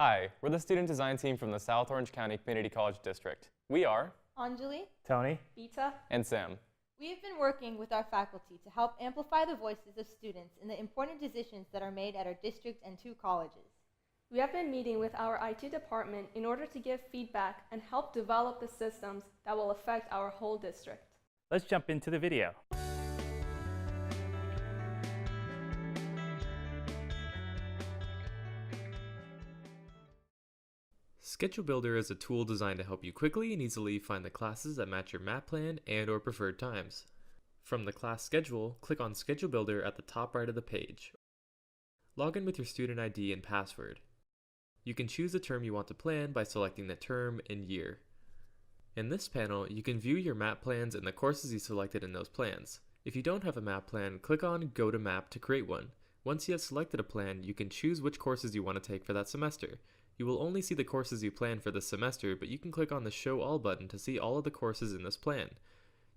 Hi, we're the student design team from the South Orange County Community College District. We are Anjali, Tony. Bita. and Sam. We have been working with our faculty to help amplify the voices of students in the important decisions that are made at our district and 2 colleges. We have been meeting with our IT department in order to give feedback and help develop the systems that will affect our whole district. Let's jump into the video. Schedule Builder is a tool designed to help you quickly and easily find the classes that match your map plan and/or preferred times. From the class schedule, click on Schedule Builder at the top right of the page. Log in with your student ID and password. You can choose the term you want to plan by selecting the term and year. In this panel, you can view your map plans and the courses you selected in those plans. If you don't have a map plan, click on Go to Map to create one. Once you have selected a plan, you can choose which courses you want to take for that semester. You will only see the courses you plan for this semester, but you can click on the Show All button to see all of the courses in this plan.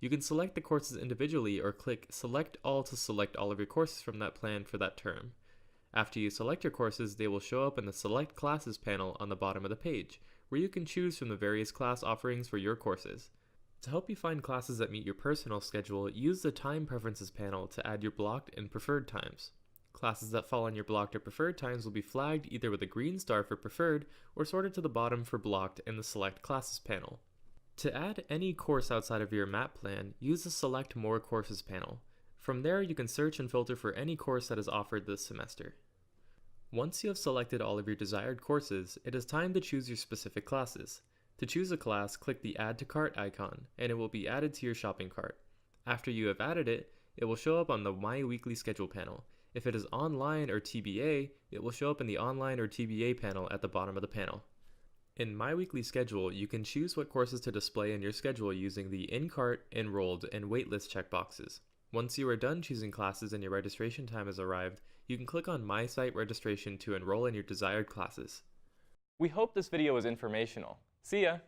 You can select the courses individually or click Select All to select all of your courses from that plan for that term. After you select your courses, they will show up in the Select Classes panel on the bottom of the page, where you can choose from the various class offerings for your courses. To help you find classes that meet your personal schedule, use the Time Preferences panel to add your blocked and preferred times. Classes that fall on your blocked or preferred times will be flagged either with a green star for preferred or sorted to the bottom for blocked in the Select Classes panel. To add any course outside of your map plan, use the Select More Courses panel. From there, you can search and filter for any course that is offered this semester. Once you have selected all of your desired courses, it is time to choose your specific classes. To choose a class, click the Add to Cart icon, and it will be added to your shopping cart. After you have added it, it will show up on the My Weekly Schedule panel. If it is online or TBA, it will show up in the Online or TBA panel at the bottom of the panel. In My Weekly Schedule, you can choose what courses to display in your schedule using the In-Cart, Enrolled, and Waitlist checkboxes. Once you are done choosing classes and your registration time has arrived, you can click on My Site Registration to enroll in your desired classes. We hope this video was informational. See ya!